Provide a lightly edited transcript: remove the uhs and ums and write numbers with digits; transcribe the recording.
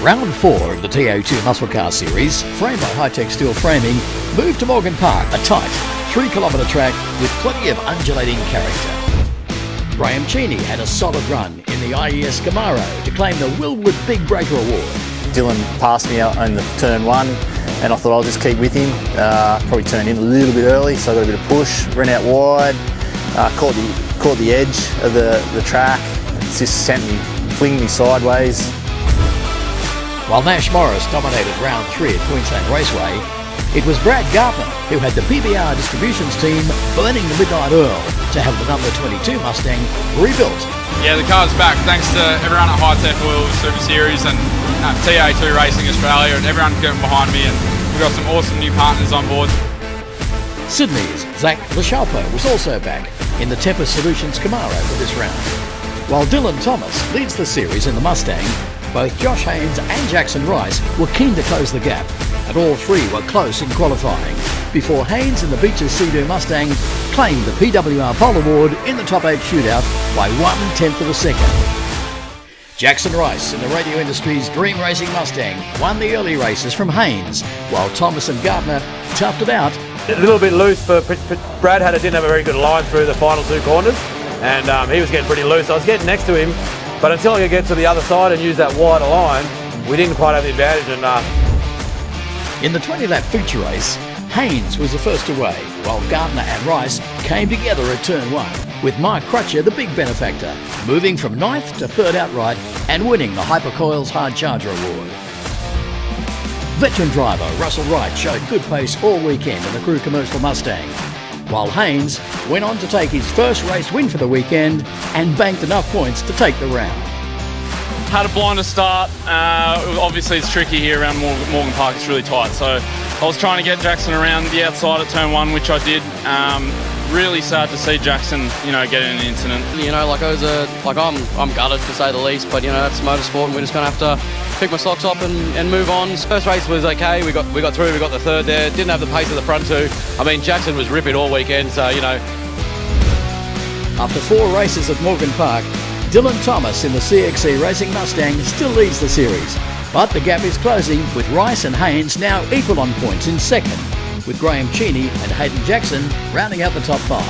Round 4 of the TA2 Muscle Car Series, framed by high-tech steel framing, moved to Morgan Park, a tight 3-kilometre track with plenty of undulating character. Graham Cheney had a solid run in the IES Camaro to claim the Wilwood Big Breaker Award. Dylan passed me out on the turn 1 and I thought I'll just keep with him. Probably turned in a little bit early, so I got a bit of push, ran out wide, caught the edge of the track. It just sent me, flinging me sideways. While Nash Morris dominated round 3 at Queensland Raceway, it was Brad Gartner who had the PBR distributions team burning the Midnight Earl to have the number 22 Mustang rebuilt. Yeah, the car's back thanks to everyone at High Tech Wilwood Super Series and TA2 Racing Australia, and everyone getting behind me, and we've got some awesome new partners on board. Sydney's Zach LaChalpo was also back in the Tempest Solutions Camaro for this round. While Dylan Thomas leads the series in the Mustang, both Josh Haynes and Jackson Rice were keen to close the gap, and all three were close in qualifying, before Haynes in the Beech's Sea-Doo Mustang claimed the PWR Pole Award in the top 8 shootout by 1/10 of a second. Jackson Rice in the radio industry's Dream Racing Mustang won the early races from Haynes, while Thomas and Gardner toughed it out. A little bit loose for Brad. Didn't have a very good line through the final 2 corners, and he was getting pretty loose. I was getting next to him, but until I could get to the other side and use that wider line, we didn't quite have the advantage. And in the 20-lap feature race, Haynes was the first away, while Gardner and Rice came together at turn 1, with Mark Crutcher the big benefactor, moving from 9th to 3rd outright and winning the Hypercoils Hard Charger Award. Veteran driver Russell Wright showed good pace all weekend in the Crew Commercial Mustang, while Haynes went on to take his first race win for the weekend and banked enough points to take the round. Had a blinder start. Obviously it's tricky here around Morgan Park, it's really tight, so I was trying to get Jackson around the outside at turn 1, which I did. Really sad to see Jackson, get in an incident. I'm gutted to say the least, but that's motorsport, and we're just gonna have to pick my socks up and move on. First race was okay. We got through. We got the 3rd there. Didn't have the pace of the front 2. I mean, Jackson was ripping all weekend, so After 4 races at Morgan Park, Dylan Thomas in the CXC Racing Mustang still leads the series, but the gap is closing with Rice and Haynes now equal on points in 2nd, with Graham Cheney and Hayden Jackson rounding out the top 5.